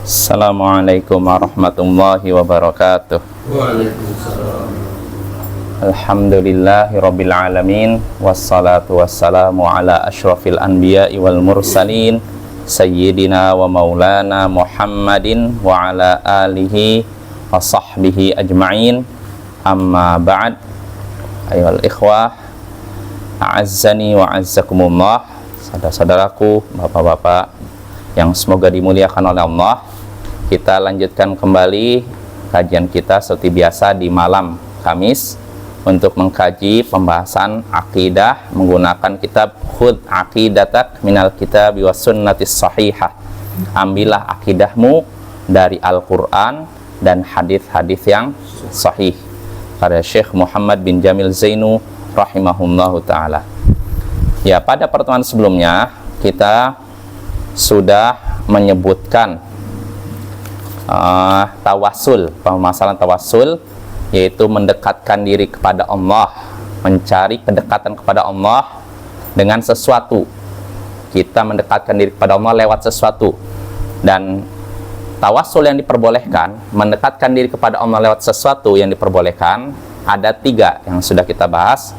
Assalamualaikum warahmatullahi wabarakatuh. Waalaikumsalam. Alhamdulillahi rabbil alamin. Wassalatu wassalamu ala ashrafil anbiya'i wal mursalin Sayyidina wa maulana Muhammadin wa ala alihi wa sahbihi ajma'in. Amma ba'd. Ayyuhal ikhwah, a'azzani wa a'azzakumullah, saudara-saudaraku, bapak-bapak yang semoga dimuliakan oleh Allah. Kita lanjutkan kembali kajian kita seperti biasa di malam Kamis untuk mengkaji pembahasan akidah menggunakan kitab Khudh Aqidatak minal kitab was sunnatis sahihah. Ambillah akidahmu dari Al-Quran dan hadis-hadis yang sahih, karya Syekh Muhammad bin Jamil Zainu rahimahullahu ta'ala. Ya, pada pertemuan sebelumnya kita sudah menyebutkan tawassul, permasalahan tawassul, yaitu mendekatkan diri kepada Allah, mencari kedekatan kepada Allah dengan sesuatu. Kita mendekatkan diri kepada Allah lewat sesuatu. Dan tawassul yang diperbolehkan, mendekatkan diri kepada Allah lewat sesuatu yang diperbolehkan, ada 3 yang sudah kita bahas.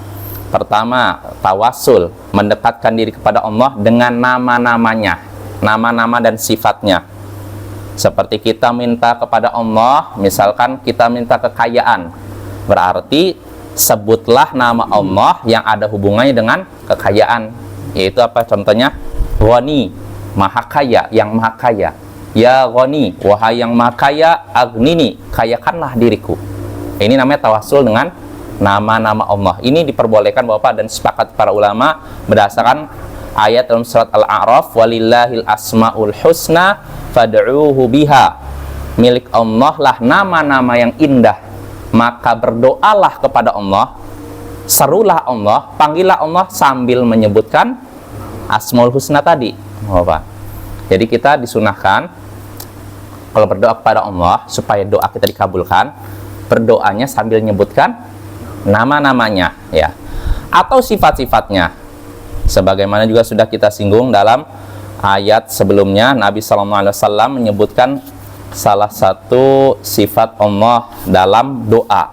Pertama, tawassul, mendekatkan diri kepada Allah dengan nama-namanya, nama-nama dan sifatnya. Seperti kita minta kepada Allah, misalkan kita minta kekayaan, berarti sebutlah nama Allah yang ada hubungannya dengan kekayaan. Yaitu apa contohnya? Ghani, maha kaya, yang maha kaya. Ya Ghani, wahai yang maha kaya, aghnini, kayakanlah diriku. Ini namanya tawassul dengan nama-nama Allah. Ini diperbolehkan Bapak, dan sepakat para ulama berdasarkan ayat dalam surat Al-A'raf, walillahil asmaul husna fad'uuhu biha. Milik Allah lah nama-nama yang indah, maka berdoalah kepada Allah, serulah Allah, panggillah Allah sambil menyebutkan asmaul husna tadi. Bapak, jadi kita disunahkan kalau berdoa kepada Allah supaya doa kita dikabulkan, berdoanya sambil menyebutkan nama-namanya, ya, atau sifat-sifatnya. Sebagaimana juga sudah kita singgung dalam ayat sebelumnya, Nabi SAW menyebutkan salah satu sifat Allah dalam doa,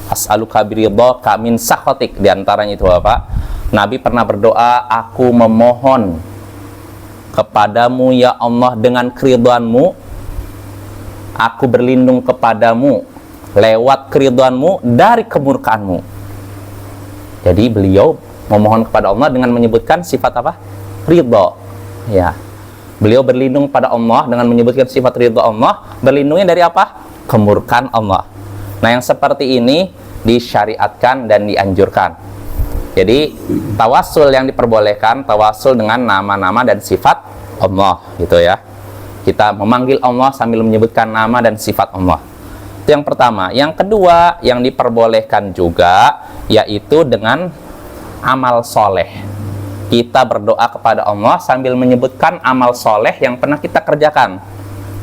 as'aluka biridhaka min sakhatik. Di antaranya itu Bapak, Nabi pernah berdoa, aku memohon kepadamu ya Allah dengan keridhaanmu, aku berlindung kepadamu lewat keridhaanmu dari kemurkaanmu. Jadi beliau memohon kepada Allah dengan menyebutkan sifat apa? Ridha. Ya. Beliau berlindung pada Allah dengan menyebutkan sifat ridha Allah, berlindungnya dari apa? Kemurkaan Allah. Nah, yang seperti ini disyariatkan dan dianjurkan. Jadi tawassul yang diperbolehkan, tawassul dengan nama-nama dan sifat Allah, gitu ya. Kita memanggil Allah sambil menyebutkan nama dan sifat Allah. Itu yang pertama. Yang kedua yang diperbolehkan juga, yaitu dengan amal soleh. Kita berdoa kepada Allah sambil menyebutkan amal soleh yang pernah kita kerjakan.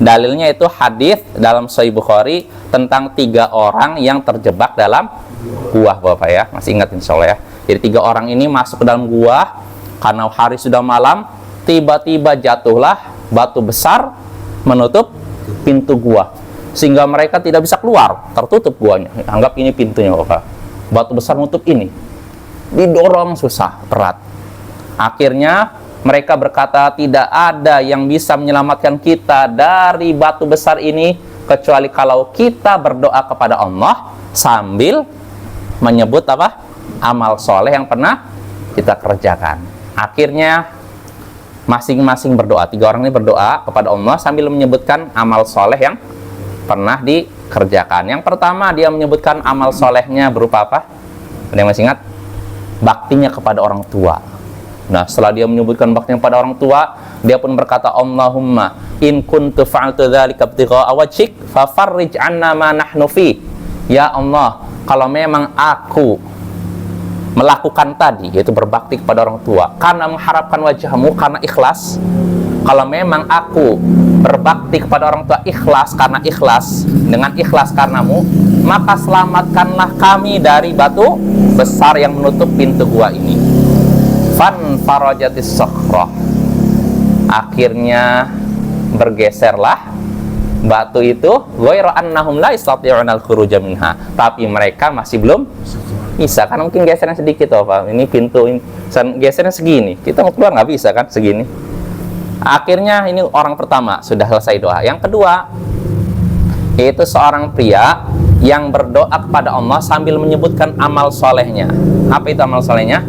Dalilnya itu hadis dalam Sahih Bukhari tentang 3 orang yang terjebak dalam gua, Bapak ya. Masih ingat insya Allah ya. Jadi 3 orang ini masuk ke dalam gua, karena hari sudah malam, tiba-tiba jatuhlah batu besar menutup pintu gua, sehingga mereka tidak bisa keluar, tertutup guanya. Anggap ini pintunya Bapak. Batu besar menutup ini. Didorong susah, berat. Akhirnya mereka berkata, tidak ada yang bisa menyelamatkan kita dari batu besar ini kecuali kalau kita berdoa kepada Allah sambil menyebut apa? Amal soleh yang pernah kita kerjakan. Akhirnya masing-masing berdoa. 3 orang ini berdoa kepada Allah sambil menyebutkan amal soleh yang pernah dikerjakan. Yang pertama, dia menyebutkan amal solehnya berupa apa? Ada yang masih ingat? Baktinya kepada orang tua. Nah, setelah dia menyebutkan baktinya kepada orang tua, dia pun berkata, Allahumma in kuntu fa'altu dzalika ibtigha'a wajhik fafarrij 'anna ma nahnu fi. Ya Allah, kalau memang aku melakukan tadi, yaitu berbakti kepada orang tua karena mengharapkan wajahmu, karena ikhlas, kalau memang aku berbakti kepada orang tua ikhlas, karena ikhlas, dengan ikhlas karenamu, maka selamatkanlah kami dari batu besar yang menutup pintu gua ini. Fan farajatis sakhrah. Akhirnya bergeserlah batu itu ghairu annahum la yastati'una al-khuruja minha, tapi mereka masih belum bisa, kan mungkin gesernya sedikit Pak. Ini pintu ini gesernya segini, kita mau keluar nggak bisa kan segini. Akhirnya ini orang pertama sudah selesai doa. Yang kedua, yaitu seorang pria yang berdoa kepada Allah sambil menyebutkan amal solehnya. Apa itu amal solehnya?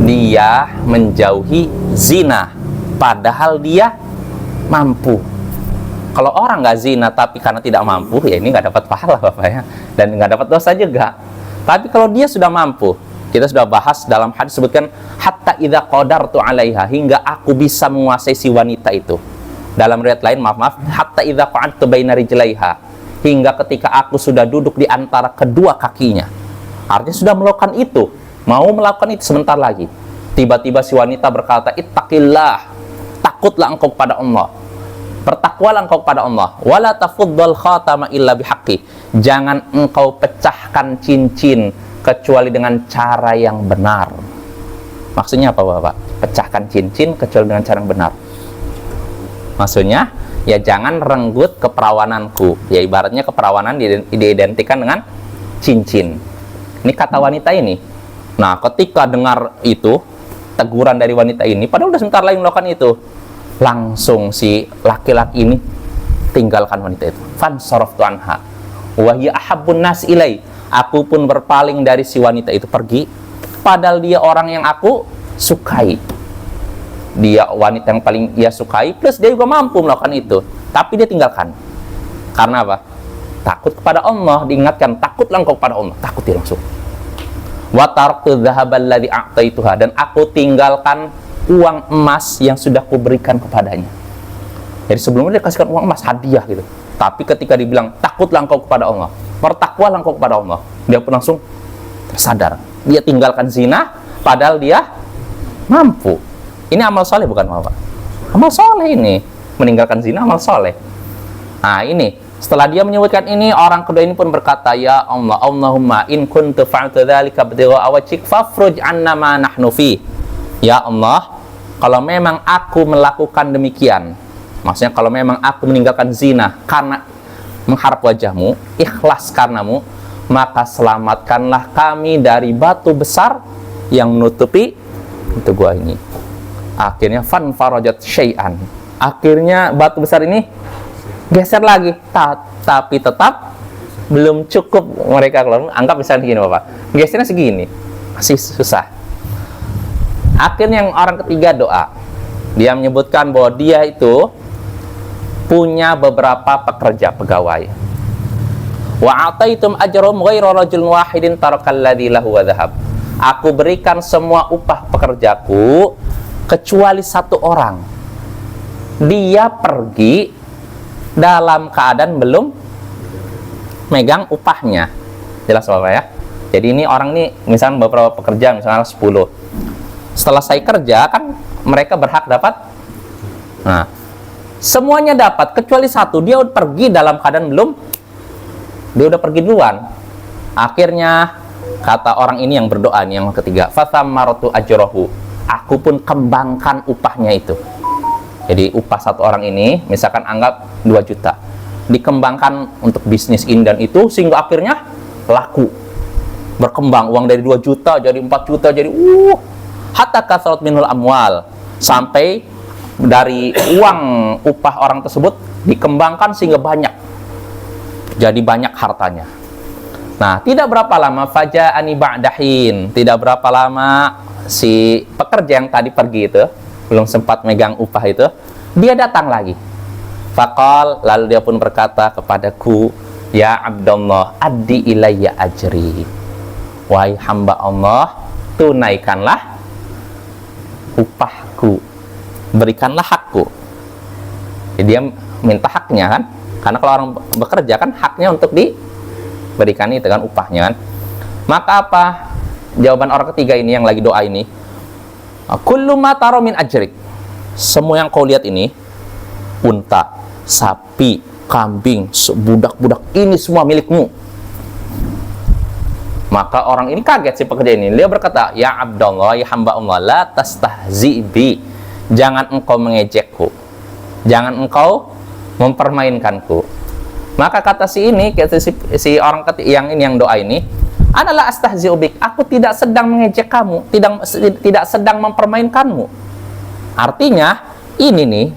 Dia menjauhi zina, padahal dia mampu. Kalau orang nggak zina tapi karena tidak mampu, ya ini nggak dapat pahala Bapak ya, dan nggak dapat dosa juga. Tapi kalau dia sudah mampu, kita sudah bahas dalam hadis sebutkan hatta idza qadartu 'alaiha, hingga aku bisa menguasai si wanita itu. Dalam riwayat lain, maaf, hatta idza qa'adtu baina rijlaiha, hingga ketika aku sudah duduk di antara kedua kakinya. Artinya sudah melakukan itu, mau melakukan itu sebentar lagi. Tiba-tiba si wanita berkata, "Ittaqillah, takutlah engkau kepada Allah. Bertakwalah engkau kepada Allah. Wala tafuddal khatama illa bihaqqi." Jangan engkau pecahkan cincin kecuali dengan cara yang benar. Maksudnya apa Bapak? Pecahkan cincin kecuali dengan cara yang benar. Maksudnya, ya jangan renggut keperawananku. Ya ibaratnya keperawanan diidentikan dengan cincin. Ini kata wanita ini. Nah, ketika dengar itu, teguran dari wanita ini, padahal udah sebentar lagi melakukan itu, langsung si laki-laki ini tinggalkan wanita itu. Fansaraftu anha wa hiya ahabbun nas ilai. Aku pun berpaling dari si wanita itu, pergi, padahal dia orang yang aku sukai. Dia wanita yang paling ia sukai, plus dia juga mampu melakukan itu, tapi dia tinggalkan. Karena apa? Takut kepada Allah. Diingatkan, takutlah engkau kepada Allah, takut dia langsung. Wa taraktu dzahaba alladhi a'taituha, dan aku tinggalkan uang emas yang sudah kuberikan kepadanya. Jadi sebelumnya dia kasihkan uang emas hadiah gitu, tapi ketika dibilang takutlah engkau kepada Allah, bertakwalah engkau kepada Allah, dia pun langsung tersadar. Dia tinggalkan zina padahal dia mampu. Ini amal soleh bukan Bapak? Amal soleh ini, meninggalkan zina amal soleh. Nah ini, setelah dia menyebutkan ini, orang kedua ini pun berkata, "Ya Allah, Allahumma in kuntu fa'altu dzalika ibtigha'a wajhik fafruj 'anna ma nahnu fi." Ya Allah, kalau memang aku melakukan demikian, maksudnya kalau memang aku meninggalkan zina karena mengharap wajahmu, ikhlas karenamu, maka selamatkanlah kami dari batu besar yang menutupi itu gua ini. Akhirnya fan farajat syai'an. Akhirnya batu besar ini geser lagi, tapi tetap belum cukup mereka keluar. Anggap misalnya segini Bapak, gesernya segini, masih susah. Akhirnya yang orang ketiga doa. Dia menyebutkan bahwa dia itu punya beberapa pekerja pegawai. Wa ataitum ajrum ghairu rajulin wahidin tarakalladzi lahu wa dhahab. Aku berikan semua upah pekerjaku kecuali satu orang. Dia pergi dalam keadaan belum megang upahnya. Jelas Bapak ya? Jadi ini orang ini misalnya beberapa pekerja, misalnya 10. Setelah saya kerja kan mereka berhak dapat. Nah, semuanya dapat kecuali satu, dia udah pergi dalam keadaan belum, dia udah pergi duluan. Akhirnya kata orang ini yang berdoa nih, yang ketiga, fathammaratu ajrahu, aku pun kembangkan upahnya itu. Jadi upah satu orang ini misalkan anggap 2 juta, dikembangkan untuk bisnis ini dan itu, sehingga akhirnya laku, berkembang, uang dari 2 juta jadi 4 juta, jadi hatta kasrat minul amwal, sampai dari uang upah orang tersebut dikembangkan sehingga banyak, jadi banyak hartanya. Nah, tidak berapa lama, faja'ani ba'dahin, tidak berapa lama si pekerja yang tadi pergi itu, belum sempat megang upah itu, dia datang lagi. Faqal, lalu dia pun berkata kepadaku, "Ya Abdullah, addi ilayya ajri." Wahai hamba Allah, tunaikanlah upahku, berikanlah hakku. Jadi dia minta haknya kan, karena kalau orang bekerja kan haknya untuk diberikan itu kan, upahnya kan. Maka apa jawaban orang ketiga ini yang lagi doa ini? Kullu ma tara min ajrik, semua yang kau lihat ini, unta, sapi, kambing, budak-budak, ini semua milikmu. Maka orang ini kaget, si pekerja ini. Dia berkata, "Ya Abdullah, ya hamba Allah, la tastahzi bi." Jangan engkau mengejekku. Jangan engkau mempermainkanku. Maka kata si ini, kata si orang yang ini, yang doa ini, adalah astahzi'u bik, aku tidak sedang mengejek kamu, tidak sedang mempermainkanmu. Artinya ini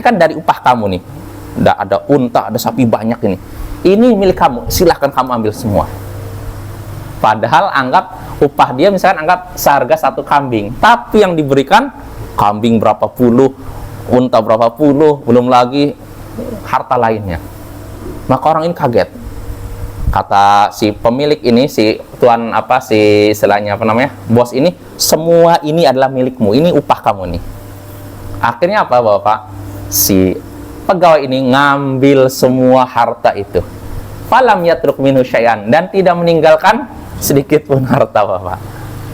kan dari upah kamu nih. Ada unta, ada sapi banyak ini. Ini milik kamu, silahkan kamu ambil semua. Padahal anggap upah dia misalkan anggap seharga 1 kambing, tapi yang diberikan kambing berapa puluh, unta berapa puluh, belum lagi harta lainnya. Maka orang ini kaget. Kata si pemilik ini, si tuan si istilahnya bos ini, semua ini adalah milikmu, ini upah kamu nih. Akhirnya apa Bapak? Si pegawai ini ngambil semua harta itu. Falam yatruk minhu syai'an, dan tidak meninggalkan sedikit pun harta Bapak.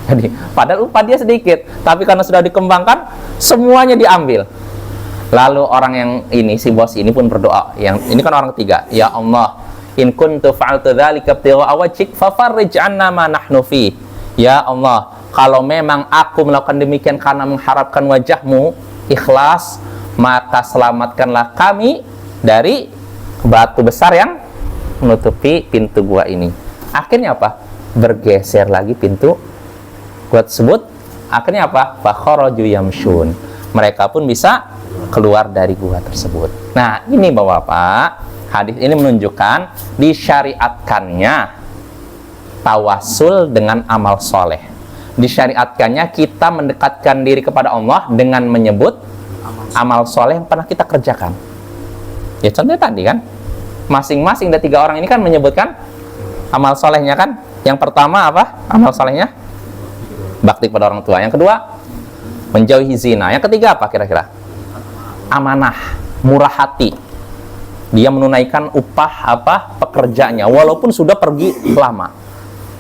Jadi padahal upah dia sedikit, tapi karena sudah dikembangkan, semuanya diambil. Lalu orang yang ini, si bos ini pun berdoa. Yang ini kan orang ketiga. Ya Allah, in kuntu fa'altu dzalika ibtigha'a wajhik fafarrij 'anna ma nahnu fi. Ya Allah, kalau memang aku melakukan demikian karena mengharapkan wajahmu, ikhlas, maka selamatkanlah kami dari batu besar yang menutupi pintu gua ini. Akhirnya apa? Bergeser lagi pintu gua tersebut. Akhirnya apa? Fakharaju yamshun. Mereka pun bisa keluar dari gua tersebut. Nah, ini Bapak-Bapak, hadis ini menunjukkan disyariatkannya tawasul dengan amal soleh. Disyariatkannya kita mendekatkan diri kepada Allah dengan menyebut amal soleh yang pernah kita kerjakan. Ya contohnya tadi kan, masing-masing dari 3 orang ini kan menyebutkan amal solehnya kan. Yang pertama apa? Amal solehnya bakti kepada orang tua. Yang kedua, menjauhi zina. Yang ketiga apa kira-kira? Amanah, murah hati. Dia menunaikan upah pekerjaannya walaupun sudah pergi lama.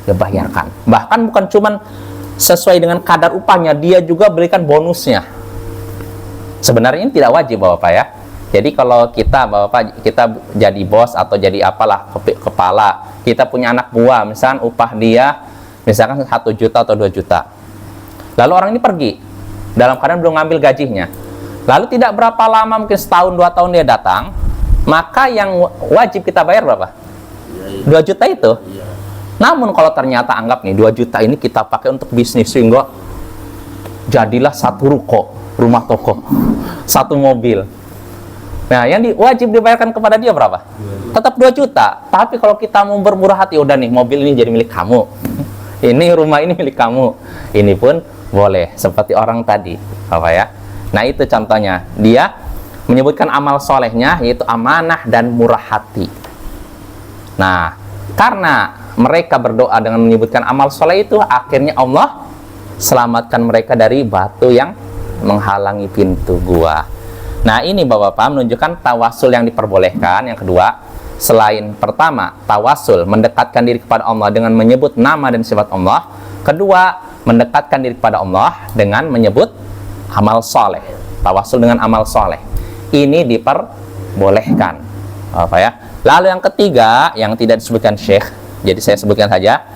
Dia bayarkan. Bahkan bukan cuman sesuai dengan kadar upahnya, dia juga berikan bonusnya. Sebenarnya ini tidak wajib Bapak ya. Jadi kalau Bapak kita jadi bos atau jadi kepala, kita punya anak buah, misalkan upah dia misalkan 1 juta atau 2 juta. Lalu orang ini pergi dalam keadaan belum ngambil gajinya. Lalu tidak berapa lama, mungkin setahun 2 tahun dia datang, maka yang wajib kita bayar berapa? 2 juta itu. Namun kalau ternyata anggap nih 2 juta ini kita pakai untuk bisnis, sehingga jadilah 1 ruko, rumah toko, 1 mobil. Nah, yang wajib dibayarkan kepada dia berapa? Tetap 2 juta. Tapi kalau kita mau bermurah hati, udah nih mobil ini jadi milik kamu, ini rumah ini milik kamu, ini pun boleh. Seperti orang tadi, apa ya? Nah, itu contohnya. Dia menyebutkan amal solehnya, yaitu amanah dan murah hati. Nah, karena mereka berdoa dengan menyebutkan amal soleh itu, akhirnya Allah selamatkan mereka dari batu yang menghalangi pintu gua. Nah, ini Bapak-Bapak menunjukkan tawasul yang diperbolehkan. Yang kedua, selain pertama, tawasul mendekatkan diri kepada Allah dengan menyebut nama dan sifat Allah. Kedua, mendekatkan diri kepada Allah dengan menyebut amal soleh. Tawasul dengan amal soleh ini diperbolehkan, apa ya? Lalu yang ketiga, yang tidak disebutkan Syekh, jadi saya sebutkan saja.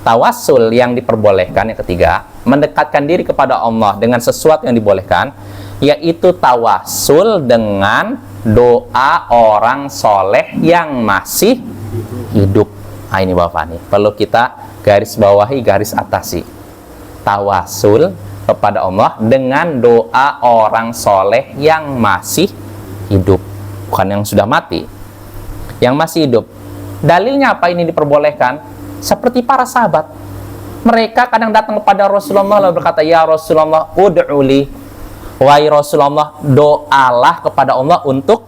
Tawasul yang diperbolehkan yang ketiga, mendekatkan diri kepada Allah dengan sesuatu yang dibolehkan, yaitu tawasul dengan doa orang soleh yang masih hidup. Nah, ini Bapak nih, perlu kita garis bawahi, garis atasi. Tawasul kepada Allah dengan doa orang soleh yang masih hidup, bukan yang sudah mati, yang masih hidup. Dalilnya apa ini diperbolehkan? Seperti para sahabat, mereka kadang datang kepada Rasulullah lalu berkata, ya Rasulullah, ud'uli, wahai Rasulullah, doalah kepada Allah untuk.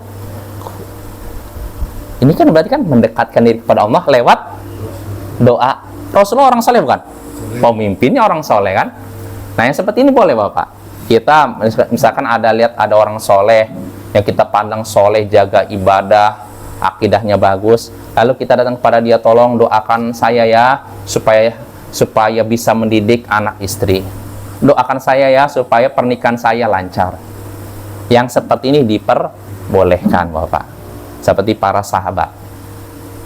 Ini kan berarti kan mendekatkan diri kepada Allah lewat doa. Rasulullah orang soleh bukan? Pemimpinnya orang soleh kan? Nah, yang seperti ini boleh Bapak. Kita misalkan lihat ada orang soleh yang kita pandang soleh, jaga ibadah, akidahnya bagus, lalu kita datang kepada dia, tolong doakan saya ya supaya bisa mendidik anak istri, doakan saya ya supaya pernikahan saya lancar. Yang seperti ini diperbolehkan Bapak. Seperti para sahabat,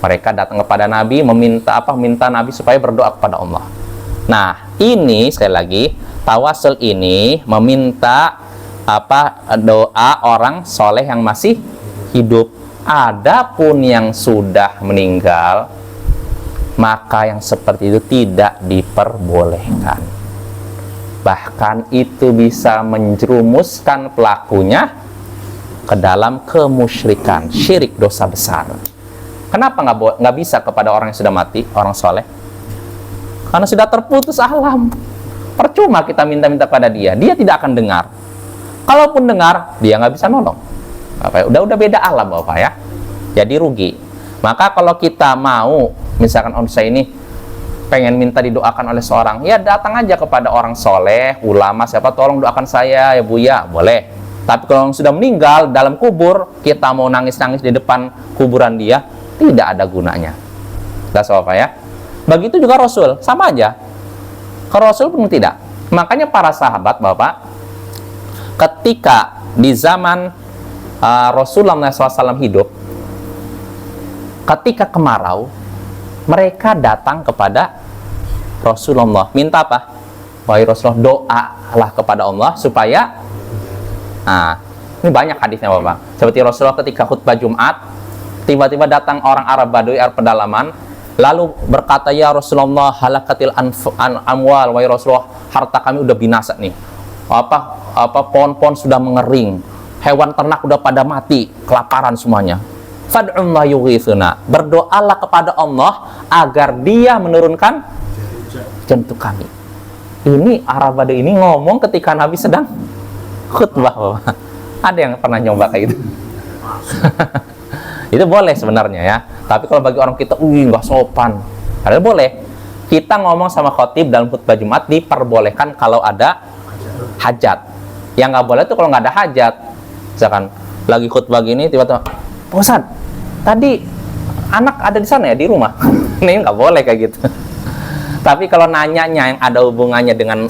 mereka datang kepada Nabi minta Nabi supaya berdoa kepada Allah. Nah, ini sekali lagi, tawasul ini meminta doa orang soleh yang masih hidup. Adapun yang sudah meninggal, maka yang seperti itu tidak diperbolehkan. Bahkan itu bisa menjerumuskan pelakunya ke dalam kemusyrikan, syirik, dosa besar. Kenapa nggak bisa kepada orang yang sudah mati, orang soleh? Karena sudah terputus alam. Percuma kita minta-minta pada dia, dia tidak akan dengar. Kalaupun dengar, dia nggak bisa nolong. Udah beda alam Bapak ya. Jadi rugi. Maka kalau kita mau, misalkan saya ini pengen minta didoakan oleh seorang, ya datang aja kepada orang soleh, ulama, siapa tolong doakan saya ya Buya, boleh. Tapi kalau sudah meninggal dalam kubur, kita mau nangis-nangis di depan kuburan dia, tidak ada gunanya. That's Bapak ya. Begitu juga Rasul, sama aja. Ke Rasul pun tidak. Makanya para sahabat Bapak, ketika di zaman Rasulullah SAW hidup, ketika kemarau, mereka datang kepada Rasulullah, minta apa? Wahai Rasulullah, doalah kepada Allah supaya, ini banyak hadisnya Bapak. Seperti Rasulullah ketika khutbah Jumat, tiba-tiba datang orang Arab Badui, Arab pedalaman, lalu berkata, ya Rasulullah, halakatil amwal, wahai Rasulullah, harta kami udah binasa nih. Pohon-pohon sudah mengering, hewan ternak udah pada mati, kelaparan semuanya. Fad'ullah yughithuna, berdoalah kepada Allah agar dia menurunkan jantung kami. Ini Arab Badui ini ngomong ketika Nabi sedang khutbah Bapak. Ada yang pernah nyoba kayak gitu? Itu boleh sebenarnya ya. Tapi kalau bagi orang kita, nggak sopan. Padahal boleh. Kita ngomong sama khotib dalam khutbah Jumat diperbolehkan kalau ada hajat. Yang nggak boleh itu kalau nggak ada hajat. Misalkan lagi khutbah gini, tiba-tiba, Pak Ustadz, tadi anak ada di sana ya, di rumah. Ini nggak boleh kayak gitu. Tapi kalau nanyanya yang ada hubungannya dengan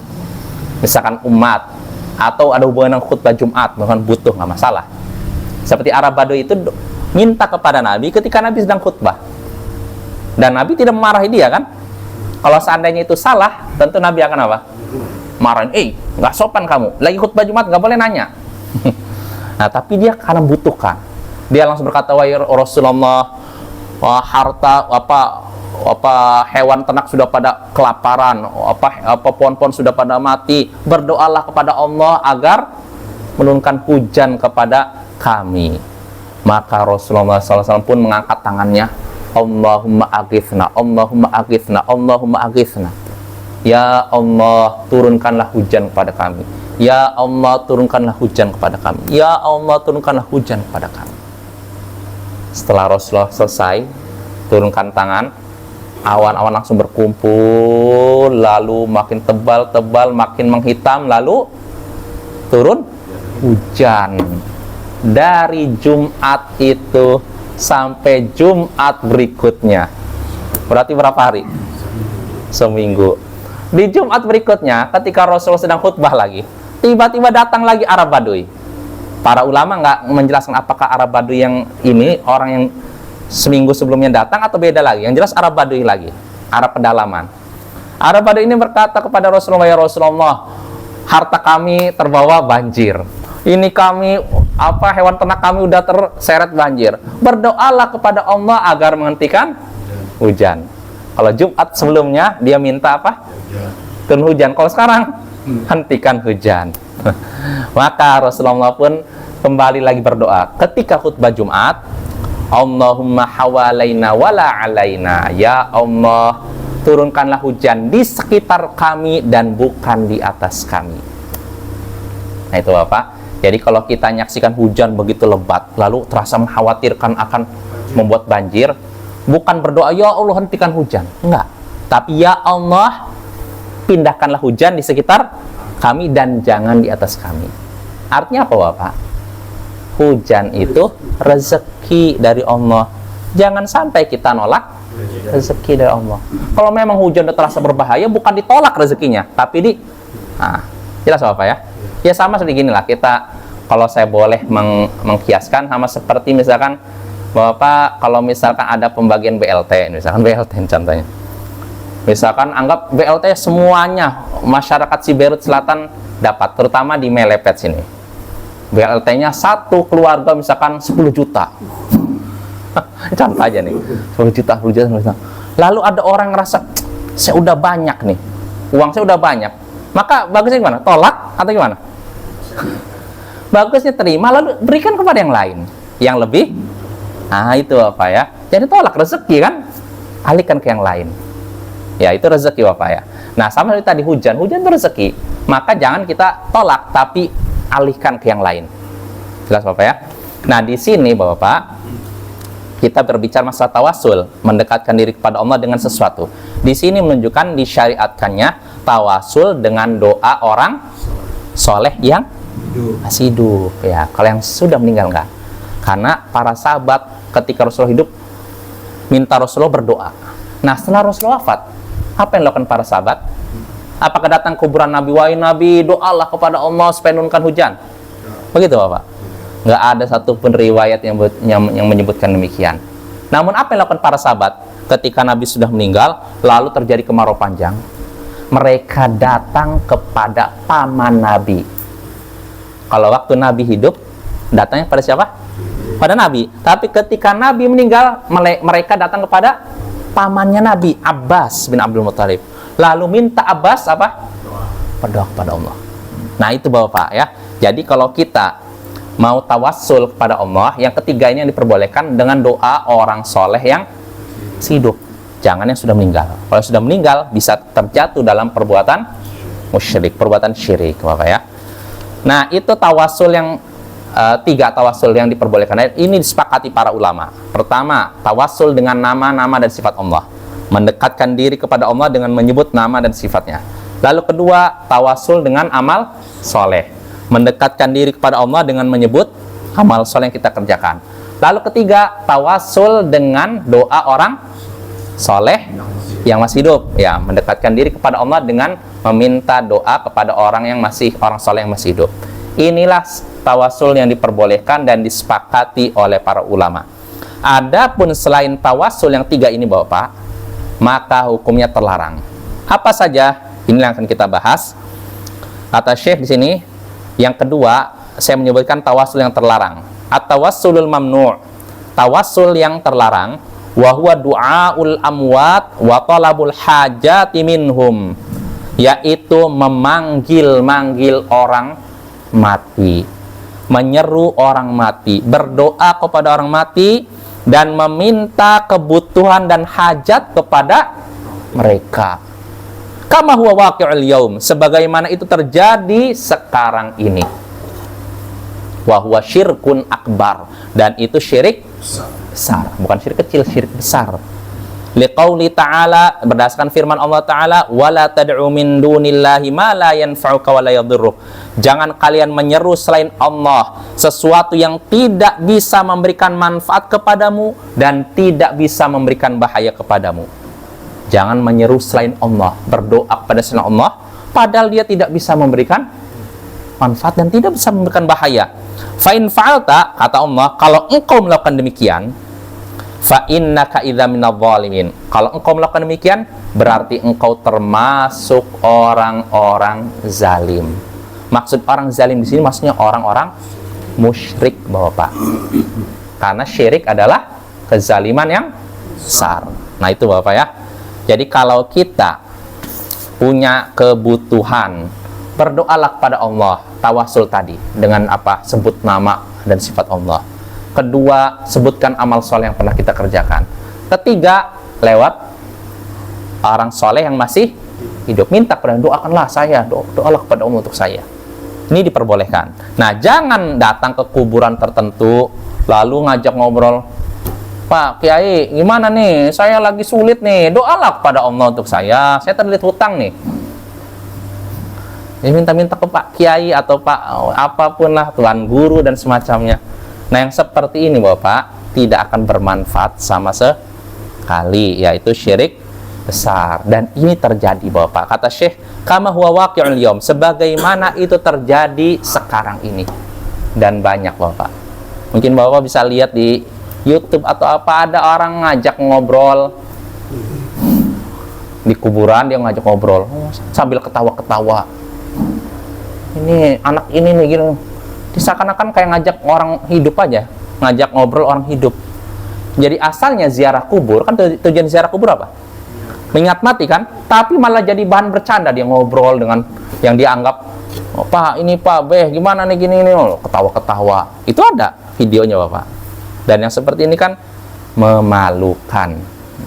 misalkan umat, atau ada hubungan dengan khutbah Jumat, bukan butuh, nggak masalah. Seperti Arab Badui itu minta kepada Nabi ketika Nabi sedang khutbah. Dan Nabi tidak memarahi dia kan? Kalau seandainya itu salah, tentu Nabi akan apa? Marahin, nggak sopan kamu. Lagi khutbah Jumat, nggak boleh nanya. Nah, tapi dia karena membutuhkan. Dia langsung berkata, wahai Rasulullah, harta hewan ternak sudah pada kelaparan, pohon-pohon sudah pada mati. Berdoalah kepada Allah agar menurunkan hujan kepada kami. Maka Rasulullah SAW pun mengangkat tangannya, Allahumma aghithna, Allahumma aghithna, Allahumma aghithna. Ya Allah, turunkanlah hujan kepada kami. Ya Allah, turunkanlah hujan kepada kami. Ya Allah, turunkanlah hujan kepada kami. Setelah Rasulullah selesai turunkan tangan, awan-awan langsung berkumpul, lalu makin tebal-tebal, makin menghitam, lalu turun hujan. Dari Jumat itu sampai Jumat berikutnya, berarti berapa hari? Seminggu. Di Jumat berikutnya, ketika Rasulullah sedang khutbah lagi, tiba-tiba datang lagi Arab Badui. Para ulama nggak menjelaskan apakah Arab Badui yang ini orang yang seminggu sebelumnya datang atau beda lagi. Yang jelas Arab Badui lagi, Arab pedalaman. Arab Badui ini berkata kepada Rasulullah, ya Rasulullah, harta kami terbawa banjir. Ini kami, hewan ternak kami udah terseret banjir. Berdoalah kepada Allah agar menghentikan hujan. Kalau Jumat sebelumnya dia minta apa? Turun hujan. Kalau sekarang hentikan hujan. Maka Rasulullah pun kembali lagi berdoa ketika khutbah Jumat, Allahumma hawalaina wala alaina. Ya Allah, turunkanlah hujan di sekitar kami dan bukan di atas kami. Nah itu Bapak. Jadi kalau kita menyaksikan hujan begitu lebat, lalu terasa mengkhawatirkan akan membuat banjir, bukan berdoa, ya Allah hentikan hujan. Enggak. Tapi ya Allah, pindahkanlah hujan di sekitar kami dan jangan di atas kami. Artinya apa Bapak? Hujan itu rezeki dari Allah. Jangan sampai kita nolak rezeki dari Allah. Kalau memang hujan udah terasa berbahaya, bukan ditolak rezekinya, tapi jelas Bapak ya? Ya sama seperti gini lah, kita kalau saya boleh mengkiaskan sama seperti misalkan Bapak kalau misalkan ada pembagian BLT, misalkan BLT contohnya. Misalkan anggap BLT semuanya masyarakat Siberut Selatan dapat, terutama di Melepet sini. BLT-nya satu keluarga misalkan 10 juta. Contoh aja nih, 10 juta. Lalu ada orang ngerasa, saya udah banyak nih, uang saya udah banyak. Maka bagusnya gimana? Tolak atau gimana? Bagusnya terima, lalu berikan kepada yang lain, yang lebih. Nah itu Bapak ya. Jadi tolak rezeki kan, alihkan ke yang lain. Ya itu rezeki Bapak ya. Nah sama seperti tadi hujan itu rezeki. Maka jangan kita tolak, tapi alihkan ke yang lain. Jelas Bapak ya. Nah di sini Bapak, kita berbicara masalah tawasul, mendekatkan diri kepada Allah dengan sesuatu. Di sini menunjukkan disyariatkannya tawasul dengan doa orang soleh yang masih hidup. Ya, kalau yang sudah meninggal enggak. Karena para sahabat ketika Rasulullah hidup minta Rasulullah berdoa. Nah, setelah Rasulullah wafat, apa yang dilakukan para sahabat? Apakah datang ke kuburan Nabi, wahai Nabi, doalah kepada Allah supaya menurunkan hujan? Begitu Bapak? Nggak ada satupun riwayat yang menyebutkan demikian. Namun apa yang dilakukan para sahabat ketika Nabi sudah meninggal, lalu terjadi kemarau panjang? Mereka datang kepada paman Nabi. Kalau waktu Nabi hidup, datangnya pada siapa? Pada Nabi. Tapi ketika Nabi meninggal, mereka datang kepada pamannya Nabi, Abbas bin Abdul Muthalib. Lalu minta Abbas apa? Berdoa kepada Allah. Nah itu Bapak ya. Jadi kalau kita mau tawassul kepada Allah, yang ketiga ini yang diperbolehkan dengan doa orang soleh yang hidup. Jangan yang sudah meninggal. Kalau sudah meninggal bisa terjatuh dalam perbuatan musyrik, perbuatan syirik Bapak ya. Nah itu tawassul yang tiga tawassul yang diperbolehkan. Ini disepakati para ulama. Pertama, tawassul dengan nama-nama dan sifat Allah, mendekatkan diri kepada Allah dengan menyebut nama dan sifatnya. Lalu kedua, tawassul dengan amal soleh, mendekatkan diri kepada Allah dengan menyebut amal soleh yang kita kerjakan. Lalu ketiga, tawassul dengan doa orang soleh yang masih hidup, ya, mendekatkan diri kepada Allah dengan meminta doa kepada orang soleh yang masih hidup. Inilah tawassul yang diperbolehkan dan disepakati oleh para ulama. Adapun selain tawassul yang tiga ini Bapak, maka hukumnya terlarang. Apa saja? Ini yang akan kita bahas. Kata Syekh di sini, yang kedua, saya menyebutkan tawassul yang terlarang. At-tawassulul mamnu'. Tawassul yang terlarang, wa huwa du'aul amwat wa talabul hajati minhum, yaitu memanggil-manggil orang mati, menyeru orang mati, berdoa kepada orang mati dan meminta kebutuhan dan hajat kepada mereka. Kama huwa waqi'ul yaum, sebagaimana itu terjadi sekarang ini. Wa huwa syirkun akbar, dan itu syirik besar, bukan syirik kecil, syirik besar. Liqauli ta'ala, berdasarkan firman Allah Ta'ala, wala tad'u min dunillahi ma la yanfa'uka wa la yadhurruk. Jangan kalian menyeru selain Allah sesuatu yang tidak bisa memberikan manfaat kepadamu dan tidak bisa memberikan bahaya kepadamu. Jangan menyeru selain Allah, berdoa kepada selain Allah padahal dia tidak bisa memberikan manfaat dan tidak bisa memberikan bahaya. Fa in fa'alta, kata Allah, kalau engkau melakukan demikian, fa innaka idza minadh dhalimin. Kalau engkau melakukan demikian, berarti engkau termasuk orang-orang zalim. Maksud orang zalim di sini maksudnya orang-orang musyrik, Bapak. Karena syirik adalah kezaliman yang besar. Nah, itu Bapak ya. Jadi kalau kita punya kebutuhan, berdoalah kepada Allah, tawassul tadi dengan apa? Sebut nama dan sifat Allah. Kedua, sebutkan amal soleh yang pernah kita kerjakan. Ketiga, lewat orang soleh yang masih hidup, minta kepada, doakanlah saya, doalah kepada Allah untuk saya. Ini diperbolehkan. Nah, jangan datang ke kuburan tertentu lalu ngajak ngobrol, Pak Kiai, gimana nih? Saya lagi sulit nih, doalah kepada Allah untuk saya terlilit hutang nih. Dia minta-minta ke Pak Kiai atau Pak apapun lah, Tuan Guru dan semacamnya. Nah, yang seperti ini Bapak tidak akan bermanfaat sama sekali, yaitu syirik besar. Dan ini terjadi Bapak, kata Syekh, kama huwa waqi'ul yaum, sebagaimana itu terjadi sekarang ini. Dan banyak Bapak. Mungkin Bapak bisa lihat di YouTube atau apa, ada orang ngajak ngobrol di kuburan, dia ngajak ngobrol sambil ketawa-ketawa. Ini anak ini nih gini, seakan-akan kayak ngajak orang hidup aja, ngajak ngobrol orang hidup. Jadi asalnya ziarah kubur, kan tujuan ziarah kubur apa? Mengingat mati kan? Tapi malah jadi bahan bercanda, dia ngobrol dengan yang dianggap, oh, Pak, ini Pak, Beh, gimana nih gini, oh, ketawa-ketawa. Itu ada videonya Bapak. Dan yang seperti ini kan memalukan.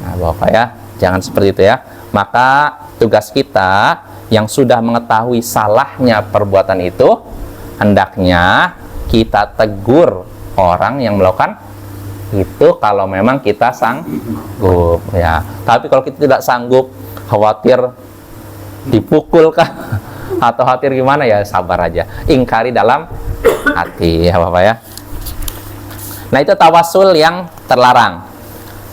Nah Bapak ya, jangan seperti itu ya. Maka tugas kita yang sudah mengetahui salahnya perbuatan itu, hendaknya kita tegur orang yang melakukan itu kalau memang kita sanggup ya. Tapi kalau kita tidak sanggup, khawatir dipukul kah atau khawatir gimana, ya sabar aja, ingkari dalam hati ya Bapak ya. Nah itu tawasul yang terlarang.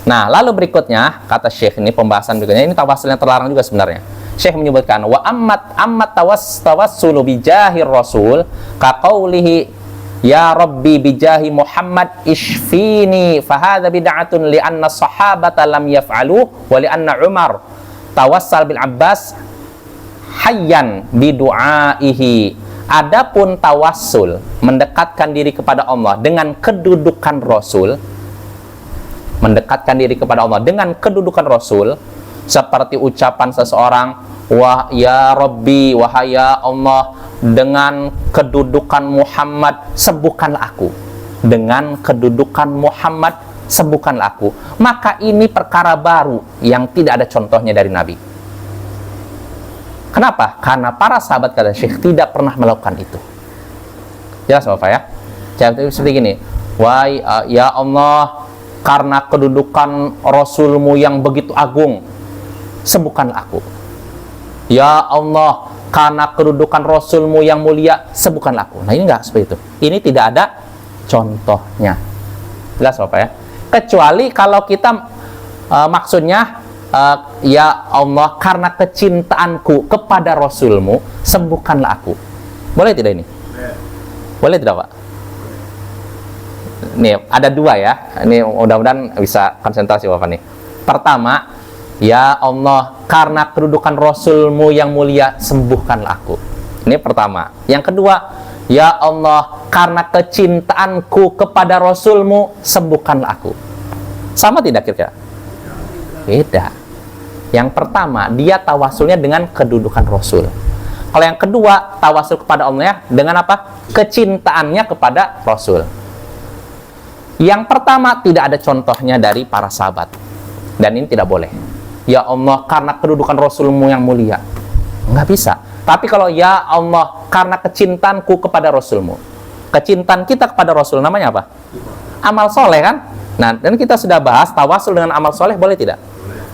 Nah lalu berikutnya kata Syekh, ini pembahasan berikutnya, ini tawasul yang terlarang juga sebenarnya. Syekh menyebutkan wa ammat tawassulu bijahir rasul ka qaulihi ya Rabbi bijahi Muhammad ishfini fahadha bid'atun li'anna sahabata lam yaf'alu wa li'anna Umar tawassal bil Abbas hayyan bidu'aihi. Adapun tawassul mendekatkan diri kepada Allah dengan kedudukan Rasul, mendekatkan diri kepada Allah dengan kedudukan Rasul, seperti ucapan seseorang, wah ya Rabbi, wahai ya Allah, dengan kedudukan Muhammad sembuhkanlah aku, dengan kedudukan Muhammad sembuhkanlah aku, maka ini perkara baru yang tidak ada contohnya dari Nabi. Kenapa? Karena para sahabat, kata Syekh, tidak pernah melakukan itu. Jelas Bapak ya? Jadi seperti gini, wahai ya Allah, karena kedudukan Rasulmu yang begitu agung, sembuhkanlah aku. Ya Allah, karena kedudukan Rasulmu yang mulia, sembuhkanlah aku. Nah ini enggak seperti itu. Ini tidak ada contohnya. Jelas Bapak ya? Kecuali kalau kita maksudnya ya Allah, karena kecintaanku kepada Rasulmu, sembuhkanlah aku. Boleh tidak ini? Boleh tidak Pak? Nih ada dua ya. Ini mudah-mudahan bisa konsentrasi Bapak nih. Pertama, ya Allah, karena kedudukan Rasulmu yang mulia, sembuhkanlah aku. Ini pertama. Yang kedua, ya Allah, karena kecintaanku kepada Rasulmu, sembuhkanlah aku. Sama tidak kira-kira? Beda. Yang pertama, dia tawasulnya dengan kedudukan Rasul. Kalau yang kedua, tawasul kepada Allah dengan apa? Kecintaannya kepada Rasul. Yang pertama, tidak ada contohnya dari para sahabat. Dan ini tidak boleh. Ya Allah, karena kedudukan Rasulmu yang mulia, nggak bisa. Tapi kalau ya Allah, karena kecintaanku kepada Rasulmu, kecintaan kita kepada Rasul namanya apa? Amal soleh kan? Nah, dan kita sudah bahas tawasul dengan amal soleh, boleh tidak?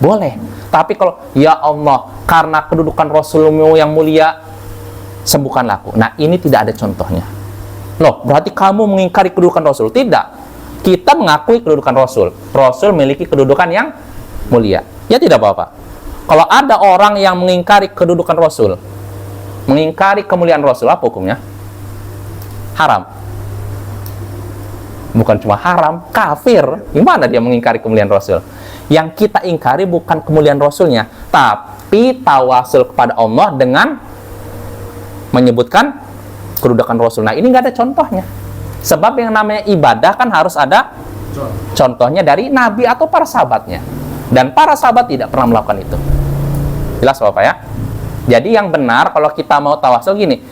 Boleh. Tapi kalau ya Allah, karena kedudukan Rasulmu yang mulia, sembuhkanlah aku. Nah, ini tidak ada contohnya. Loh, berarti kamu mengingkari kedudukan Rasul? Tidak. Kita mengakui kedudukan Rasul. Rasul memiliki kedudukan yang mulia. Ya tidak Bapak? Kalau ada orang yang mengingkari kedudukan Rasul, mengingkari kemuliaan Rasul, apa hukumnya? Haram. Bukan cuma haram, kafir. Gimana dia mengingkari kemuliaan Rasul? Yang kita ingkari bukan kemuliaan Rasulnya, tapi tawasul kepada Allah dengan menyebutkan kedudukan Rasul. Nah ini nggak ada contohnya. Sebab yang namanya ibadah kan harus ada contohnya dari Nabi atau para sahabatnya. Dan para sahabat tidak pernah melakukan itu. Jelas Bapak ya? Jadi yang benar kalau kita mau tawasul gini,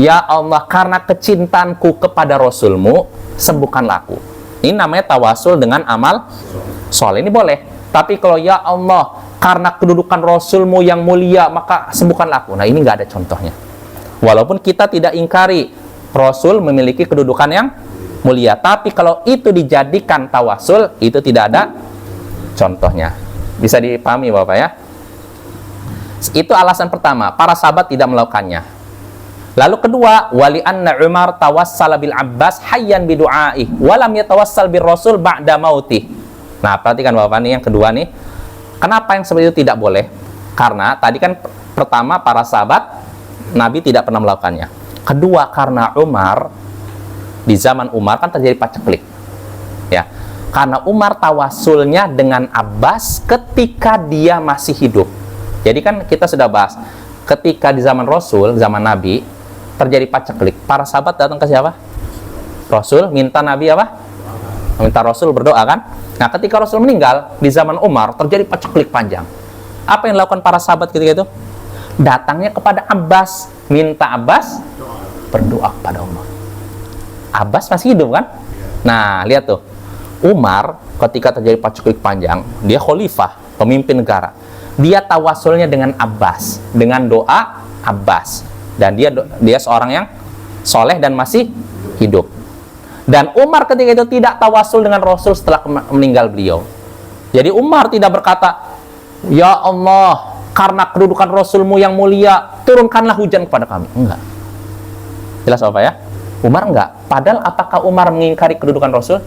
ya Allah, karena kecintaanku kepada Rasulmu, sembuhkanlah aku. Ini namanya tawasul dengan amal soleh. Ini boleh. Tapi kalau ya Allah, karena kedudukan Rasulmu yang mulia, maka sembuhkanlah aku. Nah ini nggak ada contohnya. Walaupun kita tidak ingkari Rasul memiliki kedudukan yang mulia, tapi kalau itu dijadikan tawasul, itu tidak ada contohnya. Bisa dipahami Bapak ya? Itu alasan pertama, para sahabat tidak melakukannya. Lalu kedua, wali anna Umar tawassala bil Abbas hayyan bi du'aih wa lam yatawassal bir Rasul ba'da mautih. Nah, perhatikan Bapak nih yang kedua nih. Kenapa yang seperti itu tidak boleh? Karena tadi kan pertama para sahabat Nabi tidak pernah melakukannya. Kedua, karena Umar, di zaman Umar kan terjadi paceklik. Ya. Karena Umar tawasulnya dengan Abbas ketika dia masih hidup. Jadi kan kita sudah bahas, ketika di zaman Rasul, zaman Nabi, terjadi paceklik. Para sahabat datang ke siapa? Rasul, minta Nabi apa? Minta Rasul berdoa kan? Nah, ketika Rasul meninggal di zaman Umar terjadi paceklik panjang. Apa yang dilakukan para sahabat ketika itu? Datangnya kepada Abbas, minta Abbas berdoa kepada Allah. Abbas masih hidup kan? Nah, lihat tuh. Umar ketika terjadi paceklik panjang, dia khalifah, pemimpin negara. Dia tawasulnya dengan Abbas, dengan doa Abbas. Dan dia seorang yang soleh dan masih hidup. Dan Umar ketika itu tidak tawasul dengan Rasul setelah meninggal beliau. Jadi Umar tidak berkata, "Ya Allah, karena kedudukan Rasulmu yang mulia, turunkanlah hujan kepada kami." Enggak. Jelas apa ya? Umar enggak. Padahal apakah Umar mengingkari kedudukan Rasul?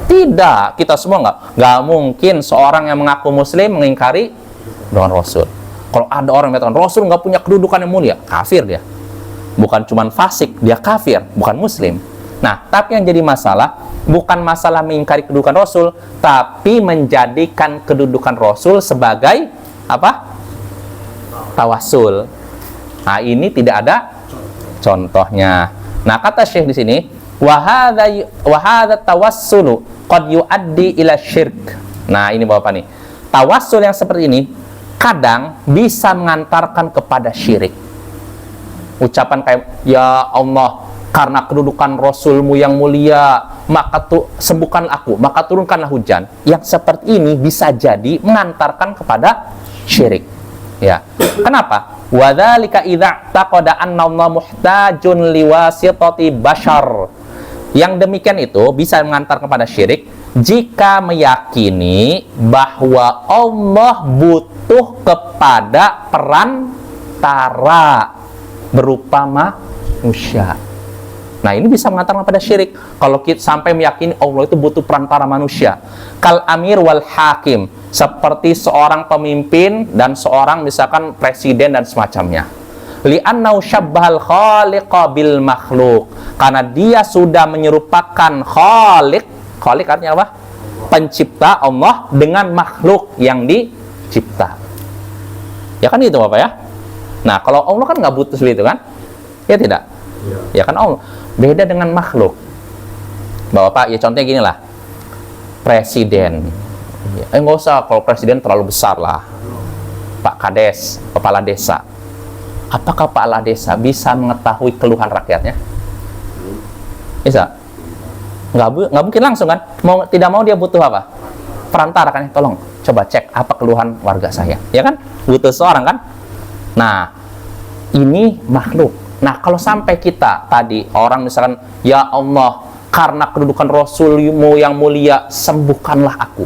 Tidak. Kita semua enggak mungkin seorang yang mengaku Muslim mengingkari kedudukan Rasul. Kalau ada orang yang mengatakan Rasul enggak punya kedudukan yang mulia, kafir dia. Bukan cuma fasik, dia kafir, bukan Muslim. Nah, tapi yang jadi masalah bukan masalah mengingkari kedudukan Rasul, tapi menjadikan kedudukan Rasul sebagai apa? Tawasul. Nah, ini tidak ada contohnya. Nah, kata Syekh di sini, wa hadza tawassulu qad yuaddi ila syirk. Nah, ini Bapak nih. Tawassul yang seperti ini kadang bisa mengantarkan kepada syirik. Ucapan kayak, "Ya Allah, karena kedudukan Rasulmu yang mulia, maka sembuhkan aku, maka turunkanlah hujan." Yang seperti ini bisa jadi mengantarkan kepada syirik. Ya. Kenapa? Wadzalika idza taqada anna Allah muhtajun liwasitati bashar. Yang demikian itu bisa mengantar kepada syirik jika meyakini bahwa Allah butuh kepada perantara berupa manusia. Nah, ini bisa mengatakan pada syirik kalau kita sampai meyakini Allah itu butuh perantara manusia. Kal amir wal hakim, seperti seorang pemimpin dan seorang misalkan presiden dan semacamnya. Li'annau syabbahal khaliqa bil makhluk, karena dia sudah menyerupakan khaliq. Khaliq artinya apa? Pencipta Allah dengan makhluk yang dicipta. Ya kan itu Bapak ya? Nah, kalau Allah kan nggak butuh seperti itu kan? Ya tidak? Ya kan Allah. Beda dengan makhluk. Bapak, ya contohnya gini lah. Presiden. Nggak usah, kalau presiden terlalu besar lah. Pak Kades, kepala desa. Apakah kepala desa bisa mengetahui keluhan rakyatnya? Bisa? Nggak mungkin langsung kan? Tidak mau dia butuh apa? Perantara kan? Tolong, coba cek apa keluhan warga saya. Ya kan? Butuh seorang kan? Nah, ini makhluk. Nah, kalau sampai kita tadi, orang misalkan, "Ya Allah, karena kedudukan Rasulmu yang mulia, sembuhkanlah aku."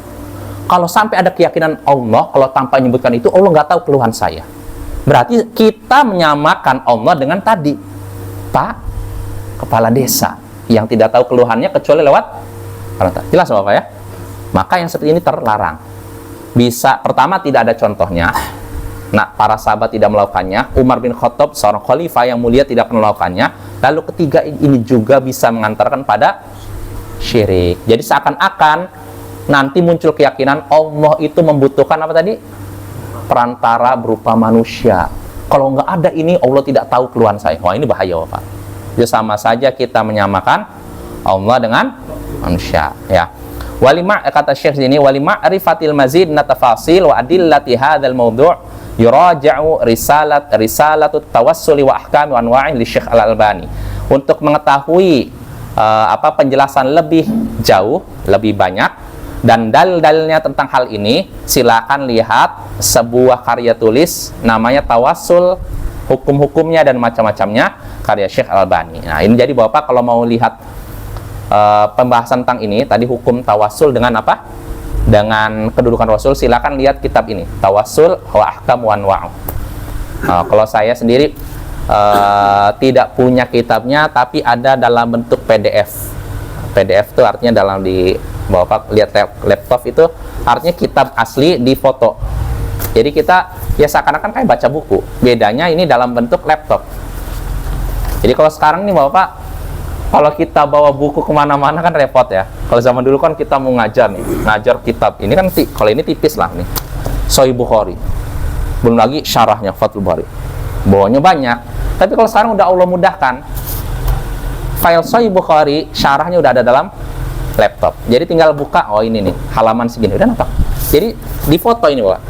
Kalau sampai ada keyakinan Allah, kalau tanpa menyebutkan itu, Allah nggak tahu keluhan saya. Berarti kita menyamakan Allah dengan tadi, Pak Kepala Desa, yang tidak tahu keluhannya kecuali lewat perantara. Jelas Bapak ya? Maka yang seperti ini terlarang. Bisa, pertama tidak ada contohnya. Nah, para sahabat tidak melakukannya. Umar bin Khattab, seorang khalifah yang mulia, tidak pernah melakukannya. Lalu ketiga, ini juga bisa mengantarkan pada syirik. Jadi seakan-akan nanti muncul keyakinan Allah itu membutuhkan apa tadi? Perantara berupa manusia. Kalau nggak ada ini, Allah tidak tahu keluhan saya. Wah, ini bahaya Bapak. Jadi sama saja kita menyamakan Allah dengan manusia. Ya. Walima, kata Syekh sini, walima arifatil mazid natafasil wa adillati hadzal mawdu' yuraja'u risalatut tawassuli wa ahkami wa anwa'i li Syekh Al-Albani. Untuk mengetahui penjelasan lebih jauh, lebih banyak dan dalil-dalilnya tentang hal ini, silakan lihat sebuah karya tulis namanya Tawassul, hukum-hukumnya dan macam-macamnya, karya Syekh Al-Albani. Nah, ini jadi Bapak kalau mau lihat pembahasan tentang ini tadi, hukum tawassul dengan apa? Dengan kedudukan Rasul, silakan lihat kitab ini, Tawassul wa Ahkam wa Anwa'u. Kalau saya sendiri tidak punya kitabnya, tapi ada dalam bentuk PDF. PDF itu artinya dalam di Bapak lihat laptop itu artinya kitab asli di foto. Jadi kita ya seakan-akan kayak baca buku. Bedanya ini dalam bentuk laptop. Jadi kalau sekarang nih Bapak, kalau kita bawa buku kemana-mana kan repot ya. Kalau zaman dulu kan kita mau ngajar nih, ngajar kitab. Ini kan kalau ini tipis lah nih. Sahih Bukhari. Belum lagi syarahnya Fathul Bari. Bawanya banyak. Tapi kalau sekarang udah Allah mudahkan. file Sahih Bukhari syarahnya udah ada dalam laptop. Jadi tinggal buka, oh ini nih halaman segini, udah nampak. Jadi di foto ini Bapak,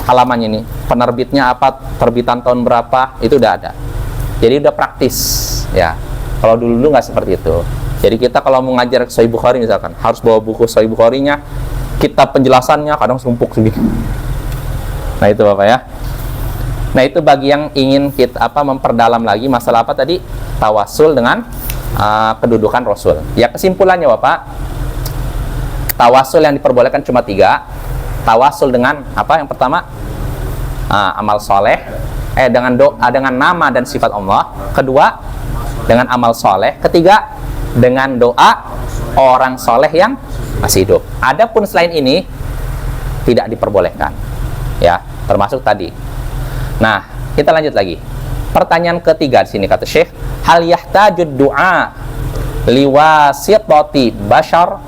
halamannya ini, penerbitnya apa, terbitan tahun berapa, itu udah ada. Jadi udah praktis ya. Kalau dulu nggak seperti itu. Jadi kita kalau mau ngajar Sahih Bukhari misalkan, harus bawa buku Sahih Bukhari-nya, kitab penjelasannya kadang sumpuk segini. Nah itu Bapak ya. Nah itu bagi yang ingin kita memperdalam lagi masalah apa tadi, tawasul dengan kedudukan Rasul. Ya kesimpulannya Bapak, tawasul yang diperbolehkan cuma 3. Tawasul dengan apa? Yang pertama amal soleh, dengan doa, dengan nama dan sifat Allah. Kedua dengan amal soleh. Ketiga dengan doa orang soleh yang masih hidup. Adapun selain ini tidak diperbolehkan. Ya, termasuk tadi. Nah, kita lanjut lagi. Pertanyaan ketiga di sini kata Syekh, hal yahtajud du'a liwasitati bashar?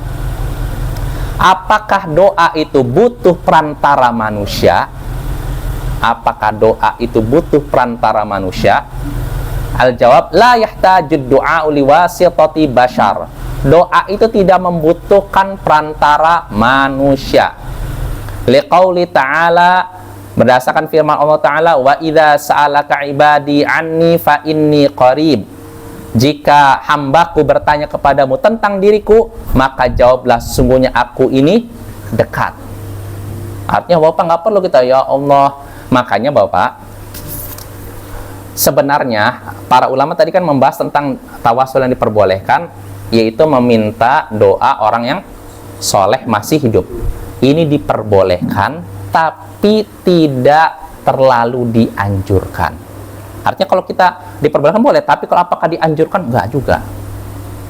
Apakah doa itu butuh perantara manusia? Apakah doa itu butuh perantara manusia? Al-jawab, la yahtajud du'a liwasitati bashar. Doa itu tidak membutuhkan perantara manusia. Liqauli ta'ala, berdasarkan firman Allah Ta'ala, wa idza sa'alaka ibadi anni fa inni qarib. Jika hambaku bertanya kepadamu tentang diriku, maka jawablah sesungguhnya aku ini dekat. Artinya Bapak nggak perlu kita ya Allah. Makanya Bapak, sebenarnya para ulama tadi kan membahas tentang tawasul yang diperbolehkan, yaitu meminta doa orang yang soleh masih hidup. Ini diperbolehkan, tapi tidak terlalu dianjurkan. Artinya kalau kita diperbolehkan boleh, tapi kalau apakah dianjurkan? Enggak juga.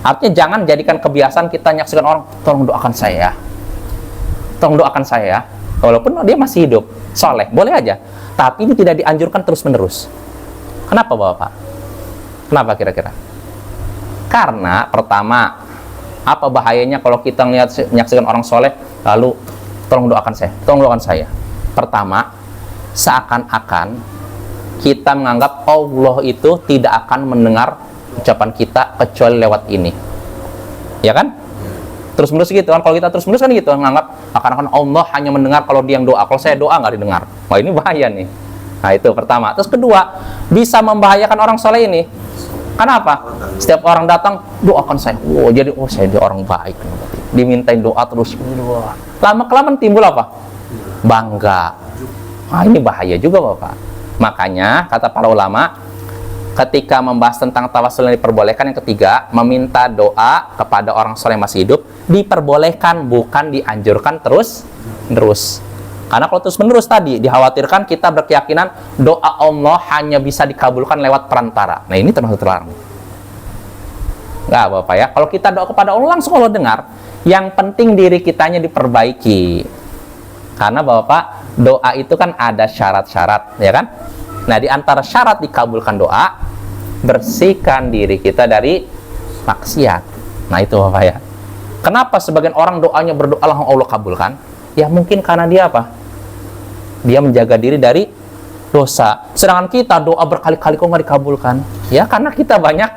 Artinya jangan jadikan kebiasaan kita menyaksikan orang, tolong doakan saya, tolong doakan saya, walaupun dia masih hidup, soleh, boleh aja. Tapi ini tidak dianjurkan terus-menerus. Kenapa Bapak? Kenapa kira-kira? Karena pertama, apa bahayanya kalau kita menyaksikan orang soleh, lalu tolong doakan saya, tolong doakan saya. Pertama, seakan-akan kita menganggap Allah itu tidak akan mendengar ucapan kita kecuali lewat ini, ya kan? Terus-menerus gitu kan, kalau kita terus-menerus kan gitu, menganggap akan Allah hanya mendengar kalau dia yang doa, kalau saya doa nggak didengar. Wah ini bahaya nih. Nah itu pertama. Terus kedua, bisa membahayakan orang soleh ini. Kenapa? Setiap orang datang, doakan saya. Oh jadi saya dia orang baik. Dimintain doa terus. Lama-kelamaan timbul apa? Bangga. Nah ini bahaya juga Bapak. Makanya kata para ulama, ketika membahas tentang tawasul yang diperbolehkan, yang ketiga, meminta doa kepada orang soleh yang masih hidup, diperbolehkan, bukan dianjurkan terus-menerus. Karena kalau terus-menerus tadi, dikhawatirkan kita berkeyakinan doa Allah hanya bisa dikabulkan lewat perantara. Nah ini termasuk terlarang. Nggak Bapak ya, kalau kita doa kepada Allah langsung Allah dengar. Yang penting diri kitanya diperbaiki. Karena Bapak, doa itu kan ada syarat-syarat, ya kan? Nah, di antara syarat dikabulkan doa, bersihkan diri kita dari maksiat. Nah, itu Bapak ya. Kenapa sebagian orang doanya berdoa langsung Allah kabulkan? Ya mungkin karena dia apa? Dia menjaga diri dari dosa. Sedangkan kita doa berkali-kali kok nggak dikabulkan? Ya karena kita banyak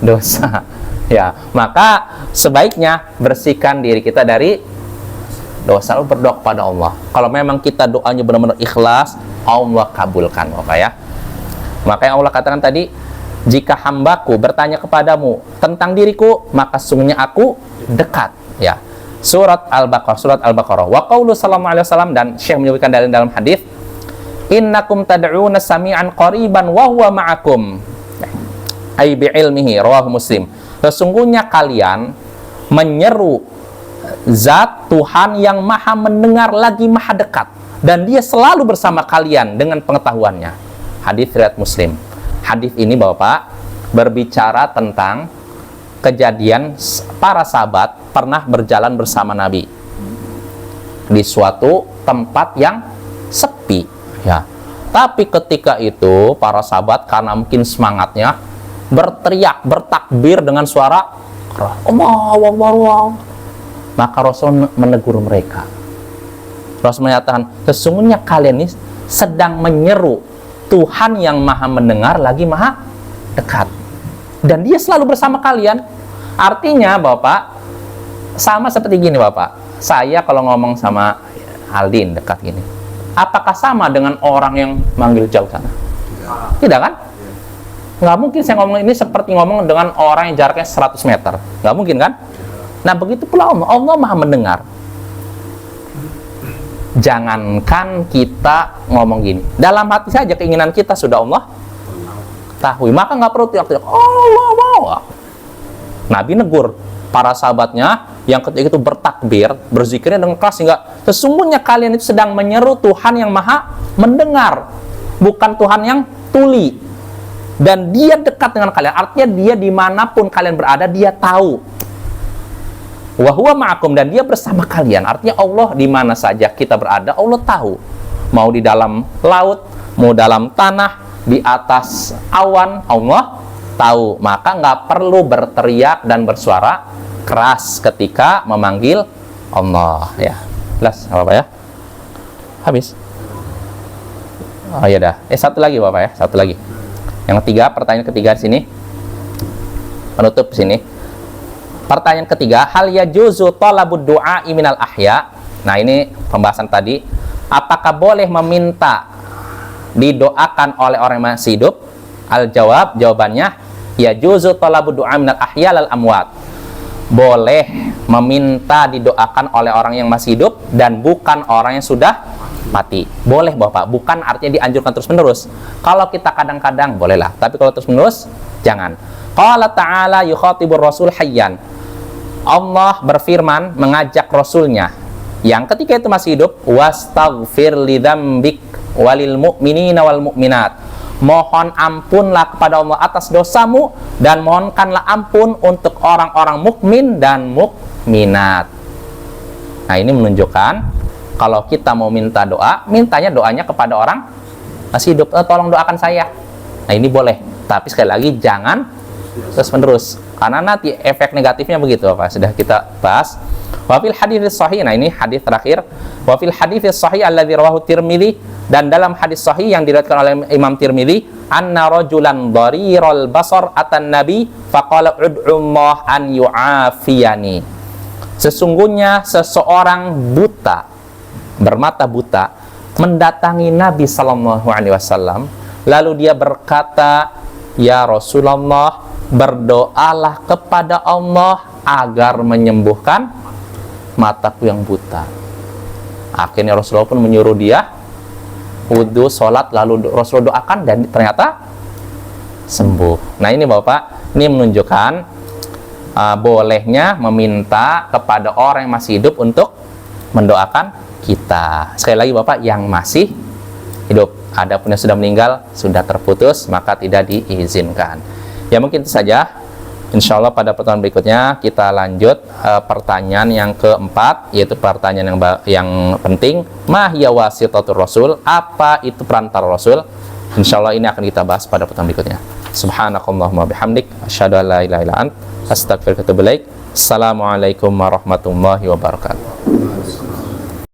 dosa. Ya, maka sebaiknya bersihkan diri kita dari dosa, lalu berdoa kepada Allah. Kalau memang kita doanya benar-benar ikhlas, Allah kabulkan Bapak ya. Makanya Allah katakan tadi, jika hambaku bertanya kepadamu tentang diriku, maka sungguhnya aku dekat ya. Surat Al-Baqarah. Wa qaulu sallallahu alaihi wasallam, dan Syekh menyebutkan dalam hadis, innakum tad'una sami'an qariban wa huwa ma'akum. Ai bi'ilmihi, rawahu Muslim. Sesungguhnya kalian menyeru Zat Tuhan yang maha mendengar lagi maha dekat, dan dia selalu bersama kalian dengan pengetahuannya. Hadis riwayat Muslim. Hadis ini Bapak berbicara tentang kejadian para sahabat pernah berjalan bersama Nabi di suatu tempat yang sepi ya. Tapi ketika itu para sahabat karena mungkin semangatnya berteriak, bertakbir dengan suara keras, Allahu Akbar. Maka Rasul menegur mereka. Rasul menyatakan, sesungguhnya kalian ini sedang menyeru Tuhan yang maha mendengar lagi maha dekat. dan dia selalu bersama kalian. Artinya Bapak, sama seperti gini Bapak, saya kalau ngomong sama Aldin dekat gini, apakah sama dengan orang yang manggil jauh sana? Tidak kan? Nggak mungkin saya ngomong ini seperti ngomong dengan orang yang jaraknya 100 meter. Nggak mungkin kan? Nah begitu pula Allah, Allah maha mendengar. Jangankan kita ngomong gini, dalam hati saja keinginan kita sudah Allah tahu, maka nggak perlu teriak-teriak Allah. Nabi negur para sahabatnya yang ketika itu bertakbir, berzikirnya dengan keras, sehingga sesungguhnya kalian itu sedang menyeru Tuhan yang maha mendengar, bukan Tuhan yang tuli, dan dia dekat dengan kalian. Artinya dia dimanapun kalian berada, dia tahu. Wa huwa ma'akum, dan dia bersama kalian. Artinya Allah di mana saja kita berada, Allah tahu. Mau di dalam laut, mau dalam tanah, di atas awan, Allah tahu. Maka nggak perlu berteriak dan bersuara keras ketika memanggil Allah. Ya, jelas apa ya? Habis. Oh ya dah. Satu lagi Bapak ya, satu lagi. Yang ketiga, pertanyaan ketiga di sini. Penutup sini. Pertanyaan ketiga, hal yajuzu talabud du'a minal ahya. Nah, ini pembahasan tadi. Apakah boleh meminta didoakan oleh orang yang masih hidup? Al-jawab, jawabannya, yajuzu talabud du'a minal ahya lal amwat. Boleh meminta didoakan oleh orang yang masih hidup dan bukan orang yang sudah mati. Boleh Bapak, bukan artinya dianjurkan terus-menerus. Kalau kita kadang-kadang bolehlah, tapi kalau terus-menerus jangan. Qala ta'ala yukhatibur rasul hayyan. Allah berfirman mengajak Rasulnya yang ketika itu masih hidup, wastaghfir lidzambik walil mu'minina wal mu'minat. Mohon ampunlah kepada Allah atas dosamu dan mohonkanlah ampun untuk orang-orang mukmin dan mukminat. Nah, ini menunjukkan kalau kita mau minta doa, mintanya doanya kepada orang masih hidup. Tolong doakan saya. Nah, ini boleh. Tapi sekali lagi jangan terus-menerus, karena nanti efek negatifnya begitu Bapak, sudah kita bahas. Wa fil hadits sahih, nah ini hadis terakhir. Wa fil hadits sahih alladzi rawahu Tirmidzi, dan dalam hadis sahih yang diriwayatkan oleh Imam Tirmidzi, anna rajulan dhariral basar atan nabi faqala ud'ullah an yu'afiyani. Sesungguhnya seseorang buta, bermata buta, mendatangi Nabi sallallahu alaihi wasallam, lalu dia berkata, ya Rasulullah, berdoalah kepada Allah agar menyembuhkan mataku yang buta. Akhirnya Rasulullah pun menyuruh dia wudu, sholat, lalu Rasulullah doakan dan ternyata sembuh. Nah, ini Bapak, ini menunjukkan bolehnya meminta kepada orang yang masih hidup untuk mendoakan kita. Sekali lagi Bapak, yang masih hidup. Adapun yang sudah meninggal, sudah terputus, maka tidak diizinkan. Ya, mungkin itu saja. Insya Allah pada pertemuan berikutnya kita lanjut pertanyaan yang keempat, yaitu pertanyaan yang penting. Ma hiya wasitatur rasul? Apa itu perantara Rasul? Insya Allah ini akan kita bahas pada pertemuan berikutnya. Subhanakallahumma bihamdik, asyhadu an la ilaha illa anta, astaghfiruka wa atubu ilaik. Assalamualaikum warahmatullahi wabarakatuh.